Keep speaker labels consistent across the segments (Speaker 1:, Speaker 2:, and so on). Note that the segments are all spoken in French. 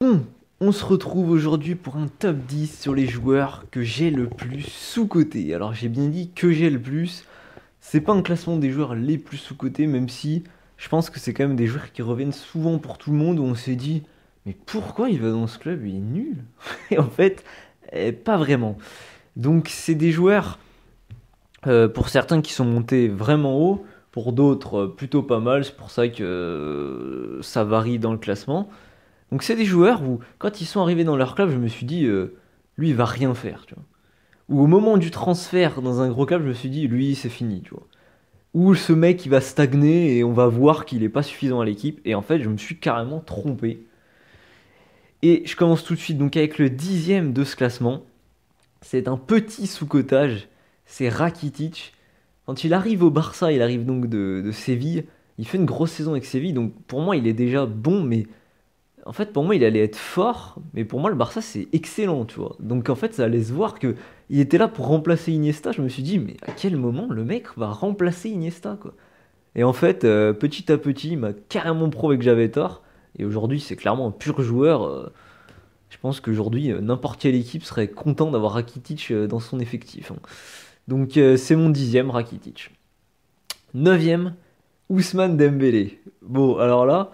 Speaker 1: Bon, on se retrouve aujourd'hui pour un top 10 sur les joueurs que j'ai le plus sous-cotés. Alors j'ai bien dit que j'ai le plus, c'est pas un classement des joueurs les plus sous-cotés, même si je pense que c'est quand même des joueurs qui reviennent souvent pour tout le monde, où on s'est dit, mais pourquoi il va dans ce club, il est nul. Et en fait, pas vraiment. Donc c'est des joueurs, pour certains qui sont montés vraiment haut, pour d'autres plutôt pas mal, c'est pour ça que ça varie dans le classement. Donc c'est des joueurs où, quand ils sont arrivés dans leur club, je me suis dit, lui, il va rien faire, tu vois. Ou au moment du transfert dans un gros club, je me suis dit, lui, c'est fini, tu vois. Ou ce mec, il va stagner et on va voir qu'il est pas suffisant à l'équipe. Et en fait, je me suis carrément trompé. Et je commence tout de suite donc avec le 10e de ce classement. C'est un petit sous-cotage, c'est Rakitic. Quand il arrive au Barça, il arrive donc de Séville. Il fait une grosse saison avec Séville, donc pour moi, il est déjà bon, mais en fait, pour moi, il allait être fort, mais pour moi, le Barça, c'est excellent, tu vois. Donc, en fait, ça allait se voir que il était là pour remplacer Iniesta. Je me suis dit, mais à quel moment le mec va remplacer Iniesta, quoi? Et en fait, petit à petit, il m'a carrément prouvé que j'avais tort. Et aujourd'hui, c'est clairement un pur joueur. Je pense qu'aujourd'hui, n'importe quelle équipe serait content d'avoir Rakitic dans son effectif, hein. Donc, c'est mon 10e, Rakitic. Neuvième, Ousmane Dembélé. Bon, alors là,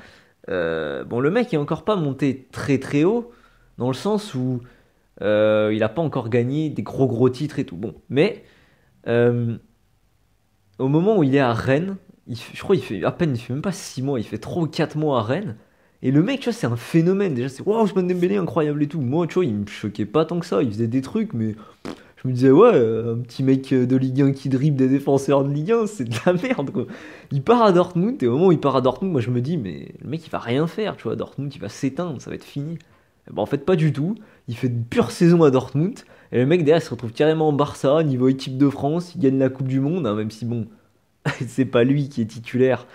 Speaker 1: bon, le mec est encore pas monté très très haut, dans le sens où il a pas encore gagné des gros titres et tout. Bon, mais euh, au moment où il est à Rennes, je crois qu'il fait à peine, il fait même pas 6 mois, il fait 3 ou 4 mois à Rennes. Et le mec, tu vois, c'est un phénomène. Déjà, c'est waouh, Ousmane Dembélé, incroyable et tout. Moi, tu vois, il me choquait pas tant que ça. Il faisait des trucs, mais je me disais, ouais, un petit mec de Ligue 1 qui dribble des défenseurs de Ligue 1, c'est de la merde, quoi. Il part à Dortmund, et au moment où il part à Dortmund, moi je me dis, mais le mec il va rien faire, tu vois. Dortmund il va s'éteindre, ça va être fini. Et ben, en fait, pas du tout. Il fait une pure saison à Dortmund, et le mec derrière il se retrouve carrément en Barça, niveau équipe de France, il gagne la Coupe du Monde, hein, même si bon, c'est pas lui qui est titulaire,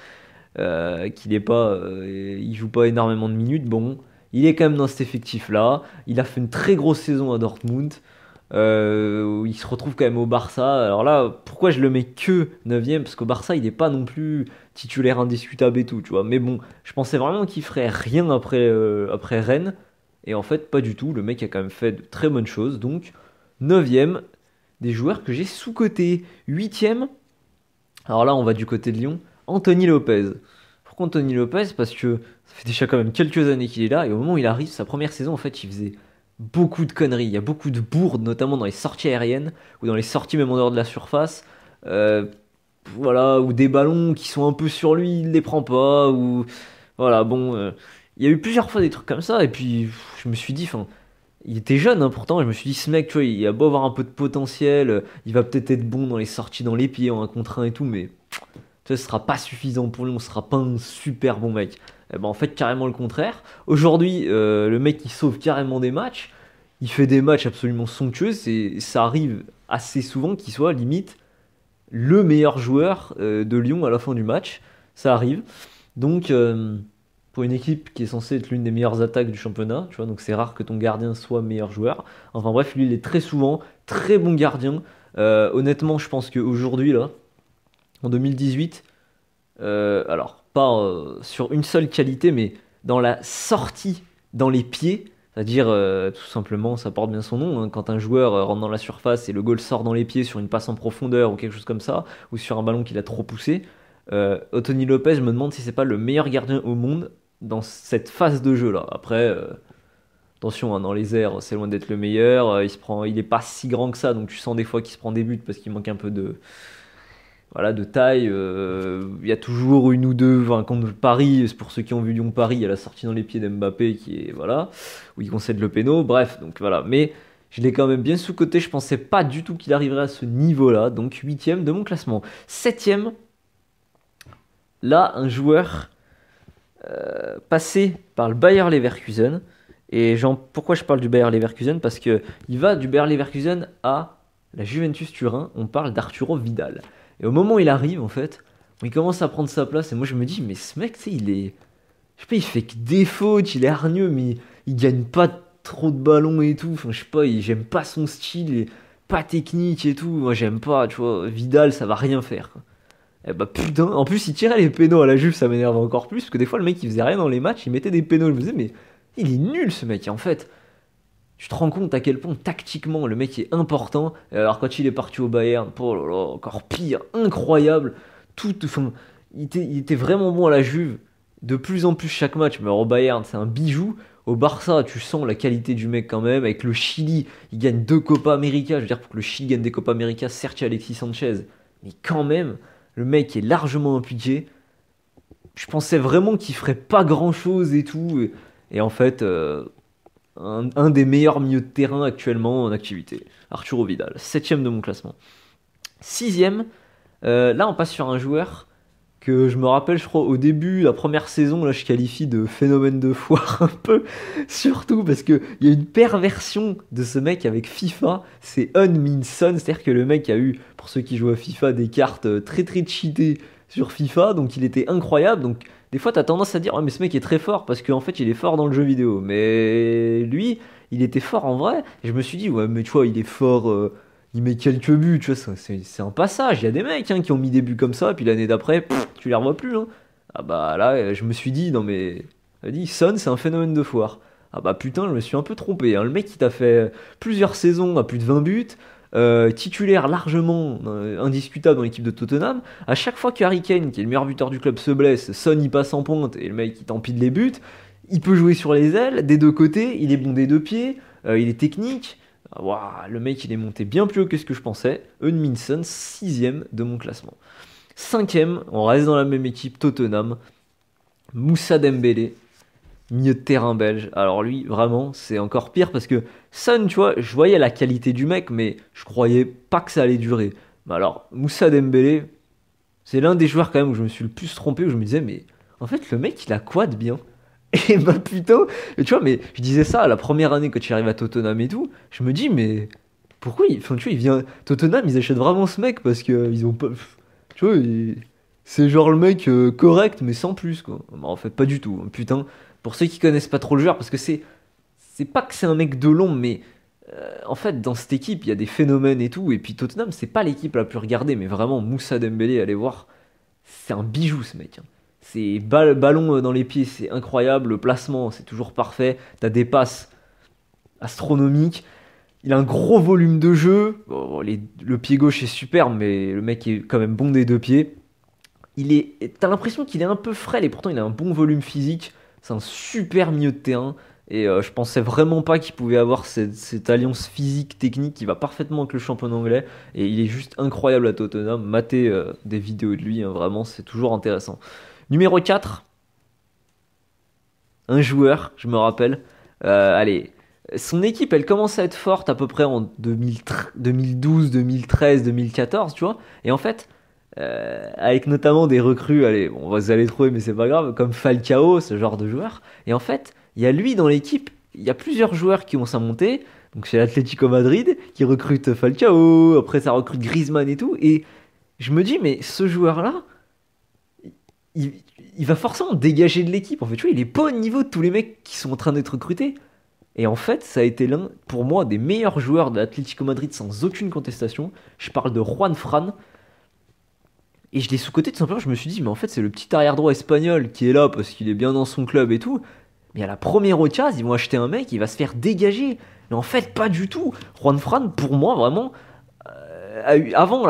Speaker 1: qu'il est pas, il joue pas énormément de minutes, bon. Il est quand même dans cet effectif-là. Il a fait une très grosse saison à Dortmund, où il se retrouve quand même au Barça. Alors là, pourquoi je le mets que 9ème? Parce qu'au Barça, il n'est pas non plus titulaire indiscutable et tout, tu vois. Mais bon, je pensais vraiment qu'il ferait rien après Rennes. Et en fait, pas du tout. Le mec a quand même fait de très bonnes choses. Donc, 9ème des joueurs que j'ai sous-cotés. 8ème, alors là, on va du côté de Lyon. Anthony Lopez. Pourquoi Anthony Lopez? Parce que ça fait déjà quand même quelques années qu'il est là. Et au moment où il arrive, sa première saison, en fait, il faisait beaucoup de conneries. Il y a beaucoup de bourdes, notamment dans les sorties aériennes ou dans les sorties même en dehors de la surface. Euh, voilà, ou des ballons qui sont un peu sur lui, il les prend pas. Ou voilà, bon, il y a eu plusieurs fois des trucs comme ça. Et puis, je me suis dit, enfin, il était jeune, hein, pourtant. Je me suis dit, ce mec, tu vois, il a beau avoir un peu de potentiel, il va peut-être être bon dans les sorties dans les pieds en 1 contre 1 et tout, mais tu vois, ce sera pas suffisant pour lui. On sera pas un super bon mec. Eh ben, en fait, carrément le contraire. Aujourd'hui, le mec, il sauve carrément des matchs. Il fait des matchs absolument somptueux. Ça arrive assez souvent qu'il soit limite le meilleur joueur de Lyon à la fin du match. Ça arrive. Donc, pour une équipe qui est censée être l'une des meilleures attaques du championnat, tu vois, donc c'est rare que ton gardien soit meilleur joueur. Enfin bref, lui, il est très souvent très bon gardien. Honnêtement, je pense qu'aujourd'hui, là, en 2018, alors pas sur une seule qualité, mais dans la sortie dans les pieds, c'est-à-dire tout simplement, ça porte bien son nom, hein, quand un joueur rentre dans la surface et le goal sort dans les pieds sur une passe en profondeur ou quelque chose comme ça, ou sur un ballon qu'il a trop poussé, Anthony Lopez, je me demande si c'est pas le meilleur gardien au monde dans cette phase de jeu là. Après, attention, hein, dans les airs, c'est loin d'être le meilleur. Il est pas si grand que ça, donc tu sens des fois qu'il se prend des buts parce qu'il manque un peu voilà, de taille. Il y a toujours une ou deux, enfin, contre Paris, c'est pour ceux qui ont vu Lyon-Paris, il y a la sortie dans les pieds d'Mbappé qui est, voilà, où il concède le péno, bref, donc voilà. Mais je l'ai quand même bien sous-coté, je pensais pas du tout qu'il arriverait à ce niveau-là, donc 8ème de mon classement. 7ème, là, un joueur passé par le Bayer Leverkusen. Et genre, pourquoi je parle du Bayer Leverkusen? Parce que il va du Bayer Leverkusen à la Juventus Turin, on parle d'Arturo Vidal. Et au moment où il arrive, en fait, il commence à prendre sa place, et moi je me dis, mais ce mec, tu sais, il est. Je sais pas, il fait que des fautes, il est hargneux, mais il gagne pas trop de ballons et tout. Enfin, je sais pas, j'aime pas son style, il est pas technique et tout. Moi, j'aime pas, tu vois. Vidal, ça va rien faire, quoi. Eh bah putain, en plus, il tirait les pénaux à la Juve, ça m'énerve encore plus, parce que des fois, le mec, il faisait rien dans les matchs, il mettait des pénaux. Je me disais, mais Il est nul ce mec. Et en fait, tu te rends compte à quel point tactiquement le mec est important. Et alors quand il est parti au Bayern, oh là là, encore pire, incroyable. Enfin, il était vraiment bon à la Juve, de plus en plus chaque match. Mais alors, au Bayern, c'est un bijou. Au Barça, tu sens la qualité du mec quand même. Avec le Chili, il gagne 2 Copa América. Je veux dire, pour que le Chili gagne des Copa América, certes, il y a Alexis Sanchez. Mais quand même, le mec est largement impliqué. Je pensais vraiment qu'il ferait pas grand chose et tout. Et en fait, un des meilleurs milieux de terrain actuellement en activité. Arturo Vidal, septième de mon classement. Sixième, là on passe sur un joueur que je me rappelle, je crois, au début, la première saison, là je qualifie de phénomène de foire un peu, surtout parce qu'il y a une perversion de ce mec avec FIFA, c'est Heung-min Son, c'est-à-dire que le mec a eu, pour ceux qui jouent à FIFA, des cartes très très cheatées sur FIFA, donc il était incroyable, donc des fois t'as tendance à dire, oh, mais ce mec est très fort, parce qu'en fait il est fort dans le jeu vidéo, mais lui, il était fort en vrai, et je me suis dit, ouais, mais tu vois, il est fort, il met quelques buts, tu vois, c'est un passage. Il y a des mecs qui ont mis des buts comme ça, et puis l'année d'après, tu les revois plus. Hein. Ah bah là, je me suis dit, non mais, Son, c'est un phénomène de foire. Ah bah putain, je me suis un peu trompé. Hein. Le mec, qui t'a fait plusieurs saisons à plus de 20 buts, titulaire largement indiscutable dans l'équipe de Tottenham. À chaque fois que Harry Kane, qui est le meilleur buteur du club, se blesse, Son il passe en pointe, et le mec il t'empile les buts. Il peut jouer sur les ailes, des deux côtés, il est bon des deux pieds, il est technique. Waouh, le mec il est monté bien plus haut que ce que je pensais. Heung-min Son, sixième de mon classement. Cinquième, on reste dans la même équipe, Tottenham. Moussa Dembélé, milieu de terrain belge. Alors lui, vraiment, c'est encore pire parce que Son, tu vois, je voyais la qualité du mec, mais je croyais pas que ça allait durer. Mais alors, Moussa Dembélé, c'est l'un des joueurs quand même où je me suis le plus trompé, où je me disais, mais en fait, le mec, il a quoi de bien? Et bah putain, et tu vois, mais je disais ça la première année quand il arrive à Tottenham et tout, je me dis, mais pourquoi enfin, tu vois, il vient. Tottenham, ils achètent vraiment ce mec parce que ils ont pas. Tu vois, c'est genre le mec correct, mais sans plus, quoi. Bah, en fait, pas du tout. Hein. Putain, pour ceux qui connaissent pas trop le joueur, parce que c'est pas que c'est un mec de l'ombre, mais en fait, dans cette équipe, il y a des phénomènes et tout, et puis Tottenham, c'est pas l'équipe la plus regardée, mais vraiment, Moussa Dembélé, allez voir, c'est un bijou ce mec. Hein. C'est ballon dans les pieds, c'est incroyable. Le placement, c'est toujours parfait. T'as des passes astronomiques. Il a un gros volume de jeu. Bon, le pied gauche est super, mais le mec est quand même bon des deux pieds. T'as l'impression qu'il est un peu frêle et pourtant il a un bon volume physique. C'est un super milieu de terrain. Et je pensais vraiment pas qu'il pouvait avoir cette alliance physique, technique qui va parfaitement avec le champion anglais. Et il est juste incroyable à Tottenham. Matez des vidéos de lui, hein, vraiment, c'est toujours intéressant. Numéro 4, un joueur, je me rappelle. Allez, son équipe, elle commence à être forte à peu près en 2012, 2013, 2014, tu vois. Et en fait, avec notamment des recrues, allez, bon, vous allez trouver, mais c'est pas grave, comme Falcao, ce genre de joueur. Et en fait, il y a lui dans l'équipe, il y a plusieurs joueurs qui ont sa montée. Donc c'est l'Atlético Madrid qui recrute Falcao, après ça recrute Griezmann et tout. Et je me dis, mais ce joueur-là, il, il va forcément dégager de l'équipe. En fait, tu vois, il est pas au niveau de tous les mecs qui sont en train d'être recrutés. Et en fait, ça a été l'un, pour moi, des meilleurs joueurs de l'Atlético Madrid sans aucune contestation. Je parle de Juan Fran. Et je l'ai sous-coté tout simplement. Je me suis dit, mais en fait, c'est le petit arrière-droit espagnol qui est là parce qu'il est bien dans son club et tout. Mais à la première occasion, ils vont acheter un mec, il va se faire dégager. Mais en fait, pas du tout. Juan Fran, pour moi, vraiment, avant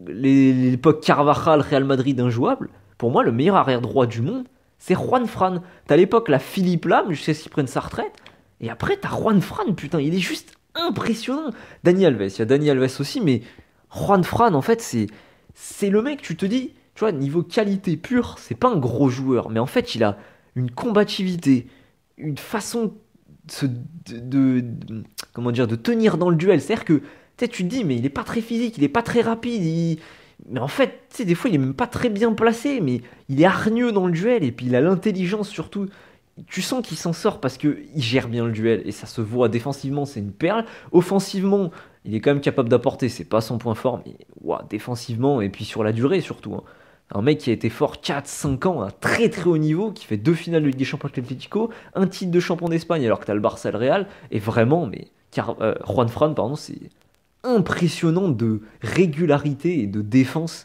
Speaker 1: l'époque Carvajal, Real Madrid injouable, pour moi, le meilleur arrière-droit du monde, c'est Juan Fran. T'as l'époque la Philippe Lam, jusqu'à ce qu'il prenne sa retraite. Et après, t'as Juan Fran, putain, il est juste impressionnant. Dani Alves, il y a Dani Alves aussi, mais Juan Fran, en fait, c'est le mec, tu te dis, tu vois, niveau qualité pure, c'est pas un gros joueur, mais en fait, il a une combativité, une façon comment dire, de tenir dans le duel. C'est-à-dire que, tu sais, tu te dis, mais il est pas très physique, il est pas très rapide, mais en fait, tu sais, des fois, il est même pas très bien placé, mais il est hargneux dans le duel, et puis il a l'intelligence surtout. Tu sens qu'il s'en sort parce qu'il gère bien le duel, et ça se voit défensivement, c'est une perle. Offensivement, il est quand même capable d'apporter, c'est pas son point fort, mais ouah, défensivement, et puis sur la durée surtout. Hein. Un mec qui a été fort 4-5 ans à très très haut niveau, qui fait 2 finales de Ligue des Champions avec l'Atlético, un titre de champion d'Espagne alors que t'as le Barça et le Real, et vraiment, mais Juan Fran, pardon, c'est impressionnant de régularité et de défense.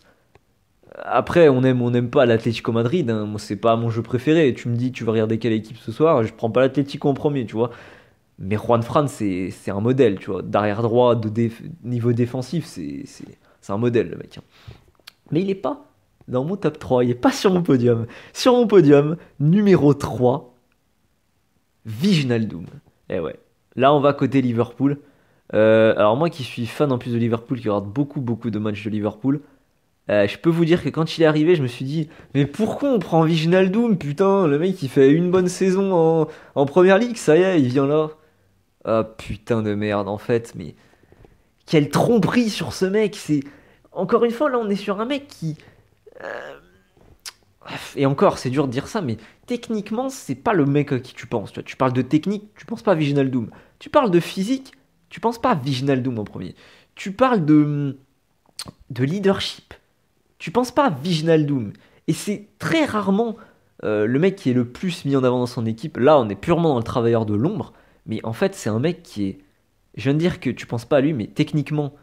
Speaker 1: Après, on n'aime pas l'Atlético Madrid, hein. Moi, c'est pas mon jeu préféré. Tu me dis, tu vas regarder quelle équipe ce soir, je prends pas l'Atlético en premier, tu vois. Mais Juan Fran, c'est un modèle, tu vois. Derrière droit, niveau défensif, c'est un modèle, le mec, hein. Mais il est pas dans mon top 3, il est pas sur mon podium. Sur mon podium, numéro 3, Wijnaldum. Eh ouais. Là, on va côté Liverpool. Alors moi qui suis fan en plus de Liverpool, qui regarde beaucoup de matchs de Liverpool, je peux vous dire que quand il est arrivé, je me suis dit, mais pourquoi on prend Wijnaldum? Putain, le mec il fait une bonne saison en Première Ligue, ça y est, il vient là. Ah putain de merde, en fait, mais quelle tromperie sur ce mec. C'est encore une fois, là on est sur un mec qui... Et encore, c'est dur de dire ça, mais techniquement, c'est pas le mec à qui tu penses. Tu vois. Tu parles de technique, tu penses pas à Wijnaldum. Tu parles de physique, tu penses pas à Wijnaldum en premier. Tu parles de leadership, tu penses pas à Wijnaldum. Et c'est très rarement le mec qui est le plus mis en avant dans son équipe. Là, on est purement dans le travailleur de l'ombre. Mais en fait, c'est un mec qui est... Je viens de dire que tu penses pas à lui, mais techniquement,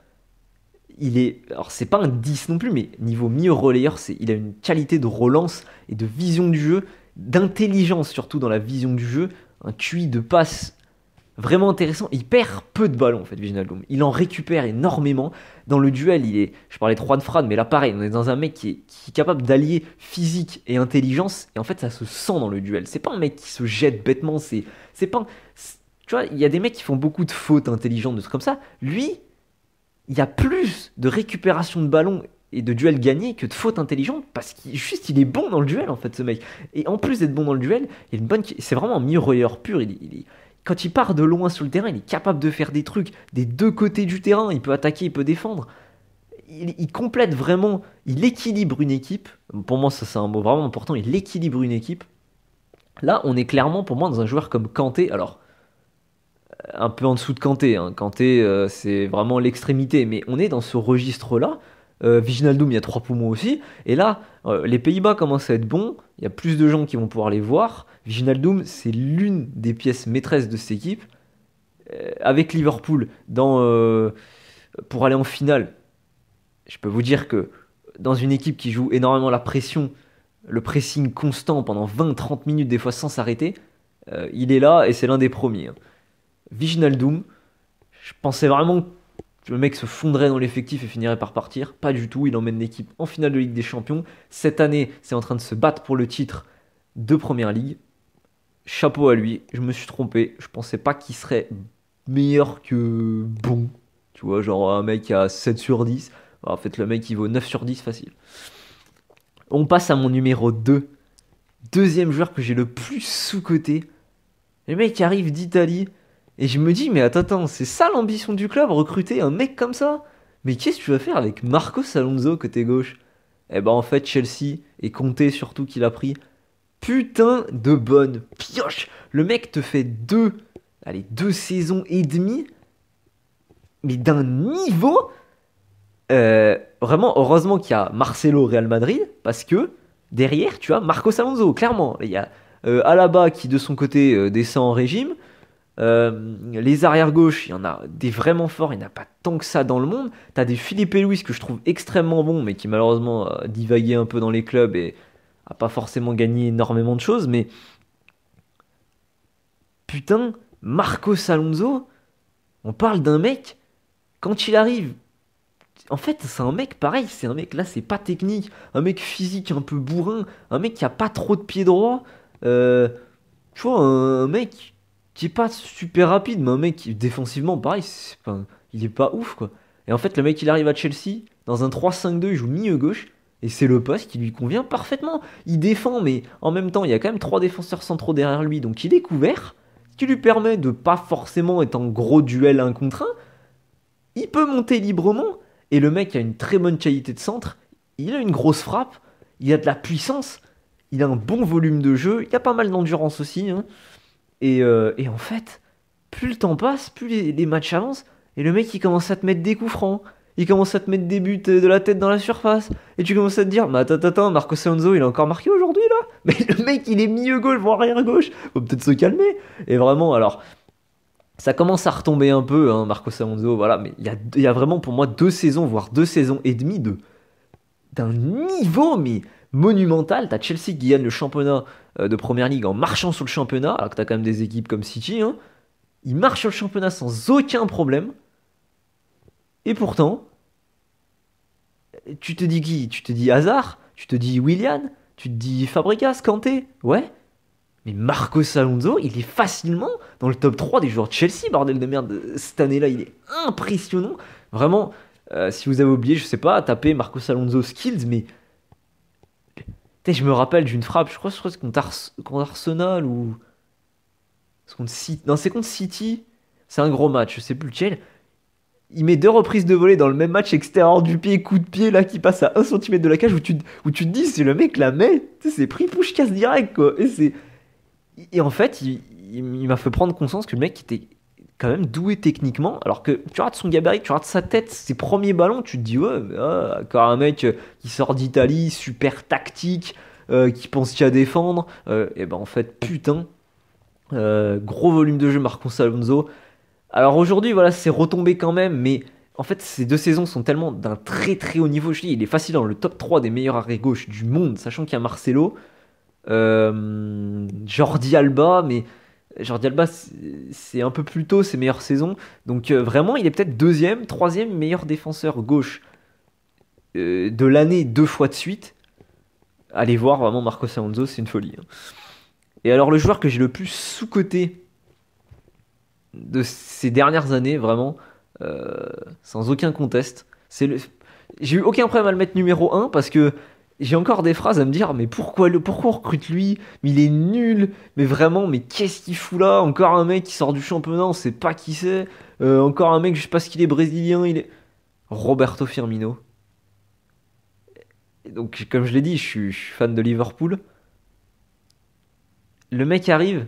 Speaker 1: il est... Alors, c'est pas un 10 non plus, mais niveau milieu relayeur, il a une qualité de relance et de vision du jeu, d'intelligence surtout dans la vision du jeu, un QI de passe vraiment intéressant. Il perd peu de ballons, en fait, Wijnaldum. Il en récupère énormément. Dans le duel, il est... Je parlais de Juan Fran, mais là, pareil, on est dans un mec qui est capable d'allier physique et intelligence, et en fait, ça se sent dans le duel. C'est pas un mec qui se jette bêtement, c'est pas... Tu vois, il y a des mecs qui font beaucoup de fautes intelligentes, de trucs comme ça. Lui, il y a plus de récupération de ballon et de duels gagnés que de fautes intelligentes parce qu'il est bon dans le duel en fait ce mec. Et en plus d'être bon dans le duel, c'est vraiment un mirreur pur. Quand il part de loin sur le terrain, il est capable de faire des trucs des deux côtés du terrain. Il peut attaquer, il peut défendre. Il complète vraiment, il équilibre une équipe. Pour moi, ça c'est un mot vraiment important. Il équilibre une équipe. Là, on est clairement pour moi dans un joueur comme Kanté. Alors un peu en dessous de Kanté, hein. Kanté, c'est vraiment l'extrémité, mais on est dans ce registre-là. Wijnaldum, il y a 3 poumons aussi. Et là, les Pays-Bas commencent à être bons. Il y a plus de gens qui vont pouvoir les voir. Wijnaldum, c'est l'une des pièces maîtresses de cette équipe. Avec Liverpool, pour aller en finale, je peux vous dire que dans une équipe qui joue énormément la pression, le pressing constant pendant 20-30 minutes, des fois sans s'arrêter, il est là et c'est l'un des premiers, hein. Wijnaldum, je pensais vraiment que le mec se fondrait dans l'effectif et finirait par partir. Pas du tout, il emmène l'équipe en finale de Ligue des Champions. Cette année, c'est en train de se battre pour le titre de Première Ligue. Chapeau à lui, je me suis trompé. Je pensais pas qu'il serait meilleur que bon. Tu vois, genre un mec à 7 sur 10. En fait, le mec, il vaut 9 sur 10 facile. On passe à mon numéro 2. Deuxième joueur que j'ai le plus sous-coté. Le mec qui arrive d'Italie. Et je me dis, mais attends, c'est ça l'ambition du club, recruter un mec comme ça? Mais qu'est-ce que tu vas faire avec Marcos Alonso côté gauche? Eh ben en fait, Chelsea, et Conte surtout qu'il a pris, putain de bonne pioche! Le mec te fait allez, 2 saisons et demie, mais d'un niveau... vraiment, heureusement qu'il y a Marcelo au Real Madrid, parce que derrière, tu as Marcos Alonso, clairement. Il y a Alaba qui de son côté descend en régime. Les arrières gauches, il y en a des vraiment forts, il n'y en a pas tant que ça dans le monde. T'as des Filipe Luis que je trouve extrêmement bons, mais qui malheureusement a divagué un peu dans les clubs et a pas forcément gagné énormément de choses. Mais putain, Marcos Alonso, on parle d'un mec, quand il arrive, en fait c'est un mec pareil, c'est un mec là, c'est pas technique, un mec physique un peu bourrin, un mec qui a pas trop de pieds droits, tu vois, un mec qui est pas super rapide, mais un mec qui, défensivement, pareil, il est pas ouf, quoi. Et en fait, le mec, il arrive à Chelsea, dans un 3-5-2, il joue milieu gauche, et c'est le poste qui lui convient parfaitement. Il défend, mais en même temps, il y a quand même 3 défenseurs centraux derrière lui, donc il est couvert, ce qui lui permet de pas forcément être en gros duel 1 contre 1. Il peut monter librement, et le mec a une très bonne qualité de centre, il a une grosse frappe, il a de la puissance, il a un bon volume de jeu, il a pas mal d'endurance aussi, hein. Et en fait, plus le temps passe, plus les matchs avancent, et le mec il commence à te mettre des coups francs, il commence à te mettre des buts de la tête dans la surface, et tu commences à te dire, mais attends, Marcos Alonso il a encore marqué aujourd'hui là? Mais le mec il est milieu gauche, voire arrière gauche, faut peut-être se calmer. Et vraiment, alors, ça commence à retomber un peu, hein, Marcos Alonso, voilà, mais il y a vraiment pour moi 2 saisons, voire 2 saisons et demie d'un niveau, mais monumental. T'as Chelsea qui gagne le championnat de Première Ligue en marchant sur le championnat, alors que t'as quand même des équipes comme City, hein. Ils marchent sur le championnat sans aucun problème. Et pourtant, tu te dis qui? Tu te dis Hazard? Tu te dis Willian? Tu te dis Fabregas, Kanté? Ouais. Mais Marcos Alonso, il est facilement dans le top 3 des joueurs de Chelsea, bordel de merde. Cette année-là, il est impressionnant. Vraiment, si vous avez oublié, je sais pas, tapez Marcos Alonso skills, mais je me rappelle d'une frappe, je crois que c'est contre Arsenal ou c'est contre City. Non, c'est contre City. C'est un gros match, je sais plus lequel. Il met 2 reprises de volée dans le même match extérieur du pied, coup de pied là qui passe à 1 cm de la cage où tu te dis c'est le mec la met, tu sais, c'est pris push-casse direct quoi. Et en fait, il m'a fait prendre conscience que le mec était quand même doué techniquement, alors que tu rates son gabarit, tu rates sa tête, ses premiers ballons, tu te dis ouais, mais, encore un mec qui sort d'Italie, super tactique, qui pense qu'à défendre, et ben en fait putain, gros volume de jeu Marcos Alonso. Alors aujourd'hui voilà c'est retombé quand même, mais en fait ces 2 saisons sont tellement d'un très très haut niveau, je dis il est facile dans le top 3 des meilleurs arrière gauche du monde, sachant qu'il y a Marcelo. Jordi Alba, mais Jordi Alba, c'est un peu plus tôt ses meilleures saisons. Donc vraiment, il est peut-être deuxième, troisième meilleur défenseur gauche de l'année 2 fois de suite. Allez voir vraiment Marcos Alonso, c'est une folie, hein. Et alors le joueur que j'ai le plus sous-coté de ces dernières années, vraiment, sans aucun conteste, j'ai eu aucun problème à le mettre numéro 1 parce que j'ai encore des phrases à me dire, mais pourquoi on recrute lui? Mais il est nul, mais vraiment, mais qu'est-ce qu'il fout là? Encore un mec qui sort du championnat, on sait pas qui c'est. Encore un mec, juste parce qu'il est brésilien, il est... Roberto Firmino. Et donc, comme je l'ai dit, je suis fan de Liverpool. Le mec arrive,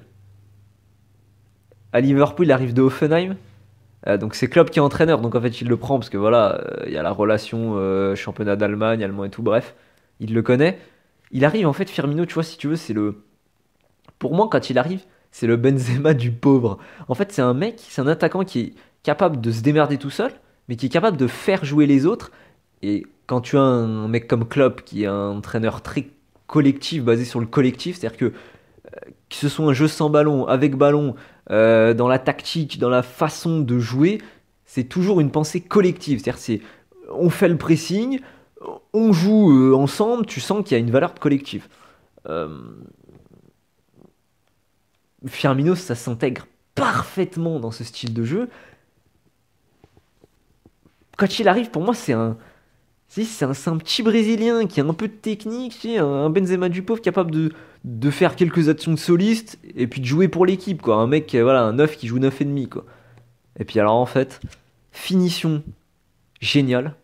Speaker 1: à Liverpool, il arrive de Hoffenheim. Donc c'est Klopp qui est entraîneur, donc en fait il le prend parce que voilà, il y a la relation championnat d'Allemagne, allemand et tout, bref, il le connaît. Il arrive en fait, Firmino, tu vois, si tu veux, c'est le. Pour moi, quand il arrive, c'est le Benzema du pauvre. En fait, c'est un mec, c'est un attaquant qui est capable de se démerder tout seul, mais qui est capable de faire jouer les autres. Et quand tu as un mec comme Klopp, qui est un entraîneur très collectif, basé sur le collectif, c'est-à-dire que ce soit un jeu sans ballon, avec ballon, dans la tactique, dans la façon de jouer, c'est toujours une pensée collective. C'est-à-dire, on fait le pressing, on joue ensemble, tu sens qu'il y a une valeur collective. Euh, Firmino, ça s'intègre parfaitement dans ce style de jeu. Quand il arrive, pour moi, c'est un petit Brésilien qui a un peu de technique, tu sais, un Benzema du pauvre capable de faire quelques actions de soliste et puis de jouer pour l'équipe, quoi. Un mec, voilà, un neuf qui joue 9 et demi, quoi. Et puis alors en fait, finition géniale,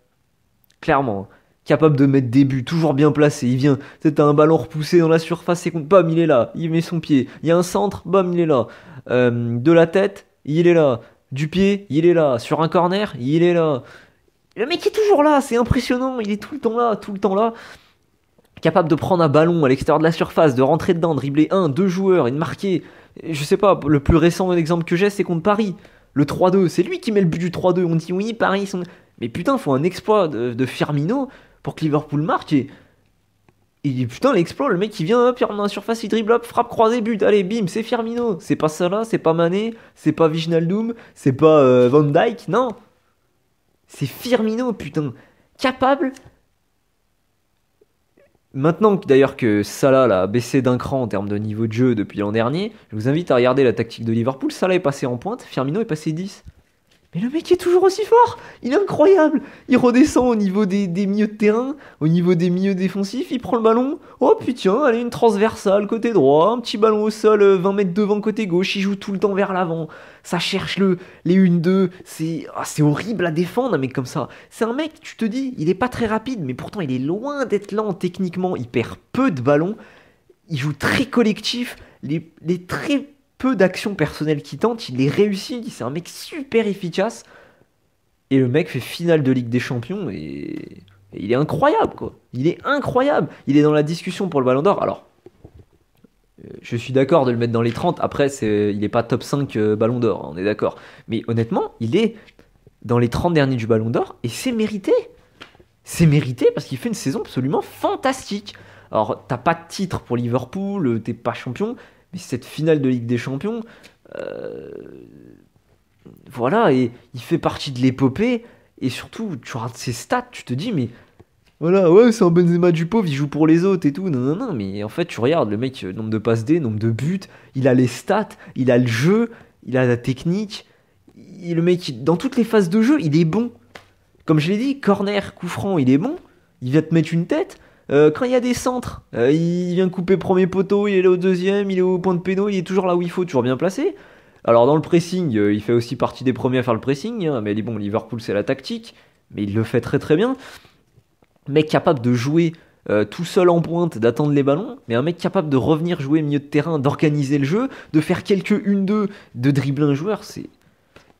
Speaker 1: clairement, hein. Capable de mettre des buts, toujours bien placé. Il vient, tu sais, t'as un ballon repoussé dans la surface, et bam, il est là. Il met son pied. Il y a un centre, bam, il est là. De la tête, il est là. Du pied, il est là. Sur un corner, il est là. Le mec est toujours là, c'est impressionnant. Il est tout le temps là, tout le temps là. Capable de prendre un ballon à l'extérieur de la surface, de rentrer dedans, dribbler 1, 2 joueurs et de marquer. Je sais pas, le plus récent exemple que j'ai, c'est contre Paris. Le 3-2, c'est lui qui met le but du 3-2. On dit oui, Paris, ils sont. Mais putain, faut un exploit de Firmino pour que Liverpool marque. Et putain, l'exploit, le mec qui vient, hop, il rentre dans la surface, il dribble, hop, frappe, croisé, but. Allez, bim, c'est Firmino. C'est pas Salah, c'est pas Mané, c'est pas Wijnaldum, c'est pas Van Dijk, non. C'est Firmino, putain. Capable. Maintenant d'ailleurs que Salah a baissé d'un cran en termes de niveau de jeu depuis l'an dernier, je vous invite à regarder la tactique de Liverpool. Salah est passé en pointe, Firmino est passé 10. Mais le mec est toujours aussi fort. Il est incroyable. Il redescend au niveau des milieux de terrain, au niveau des milieux défensifs, il prend le ballon. Oh putain, allez, une transversale côté droit, un petit ballon au sol 20 mètres devant côté gauche, il joue tout le temps vers l'avant. Ça cherche les 1-2, c'est horrible à défendre un mec comme ça. C'est un mec, tu te dis, il est pas très rapide, mais pourtant il est loin d'être lent techniquement, il perd peu de ballons, il joue très collectif, les très peu d'actions personnelles qu'il tente, il les réussit, c'est un mec super efficace. Et le mec fait finale de Ligue des Champions et il est incroyable, quoi. Il est incroyable. Il est dans la discussion pour le Ballon d'Or. Alors, je suis d'accord de le mettre dans les 30. Après, il n'est pas top 5 Ballon d'Or, hein, on est d'accord. Mais honnêtement, il est dans les 30 derniers du Ballon d'Or et c'est mérité. c'est mérité parce qu'il fait une saison absolument fantastique. Alors, t'as pas de titre pour Liverpool, t'es pas champion, mais cette finale de Ligue des Champions, euh, voilà, et il fait partie de l'épopée. Et surtout, tu regardes ses stats, tu te dis, mais voilà, ouais, c'est un Benzema du pauvre, il joue pour les autres et tout. Non, non, non, mais en fait, tu regardes le mec, nombre de passes D, nombre de buts, il a les stats, il a le jeu, il a la technique. Le mec, dans toutes les phases de jeu, il est bon. Comme je l'ai dit, corner, coup franc, il est bon. Il vient te mettre une tête. Quand il y a des centres, il vient couper premier poteau, il est là au deuxième, il est au point de péno, il est toujours là où il faut, toujours bien placé. Alors dans le pressing, il fait aussi partie des premiers à faire le pressing, hein, mais bon, Liverpool c'est la tactique, mais il le fait très très bien. Mec capable de jouer tout seul en pointe, d'attendre les ballons, mais un mec capable de revenir jouer milieu de terrain, d'organiser le jeu, de faire quelques 1-2, de dribbler un joueur, c'est...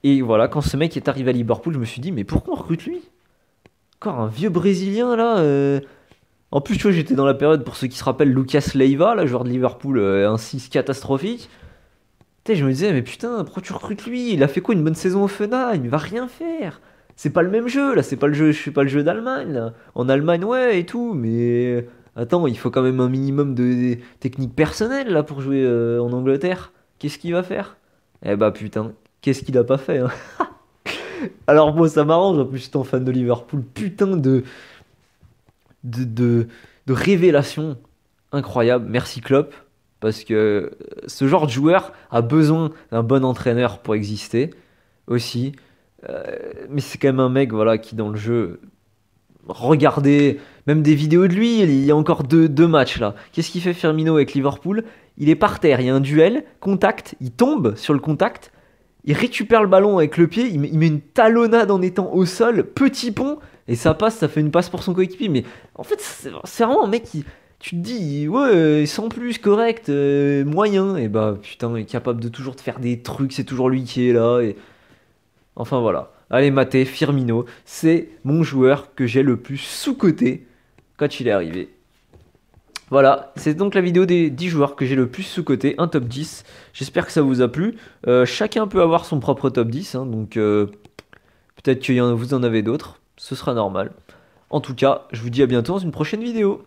Speaker 1: Et voilà, quand ce mec est arrivé à Liverpool, je me suis dit, mais pourquoi on recrute lui? Encore un vieux Brésilien là. En plus, tu vois, j'étais dans la période, pour ceux qui se rappellent, Lucas Leiva, là, joueur de Liverpool, un 6 catastrophique. Tu sais, je me disais, mais putain, pourquoi tu recrutes lui? Il a fait quoi une bonne saison au Fenerbahçe? Il va rien faire. C'est pas le même jeu, là, c'est pas le jeu, je fais pas le jeu d'Allemagne, là. En Allemagne, ouais, et tout, mais. Attends, il faut quand même un minimum de technique personnelle, là, pour jouer en Angleterre. Qu'est-ce qu'il va faire? Eh bah, putain, qu'est-ce qu'il a pas fait, hein? Alors, moi, ça m'arrange, en plus, étant fan de Liverpool, putain de, de, de révélation incroyable. Merci Klopp, parce que ce genre de joueur a besoin d'un bon entraîneur pour exister aussi. Euh, mais c'est quand même un mec voilà, qui dans le jeu, regardez même des vidéos de lui, il y a encore deux matchs là. Qu'est-ce qu'il fait Firmino avec Liverpool? Il est par terre, il y a un duel, contact, il tombe sur le contact, il récupère le ballon avec le pied, il met une talonnade en étant au sol, petit pont, et ça passe, ça fait une passe pour son coéquipier. Mais en fait, c'est vraiment un mec qui. Tu te dis, ouais, sans plus, correct, moyen. Et bah putain, il est capable de toujours te faire des trucs, c'est toujours lui qui est là. Et... Enfin voilà. Allez, Maté, Firmino, c'est mon joueur que j'ai le plus sous-coté quand il est arrivé. Voilà, c'est donc la vidéo des 10 joueurs que j'ai le plus sous-coté, un top 10. J'espère que ça vous a plu. Chacun peut avoir son propre top 10, hein, donc peut-être que vous en avez d'autres, ce sera normal. En tout cas, je vous dis à bientôt dans une prochaine vidéo.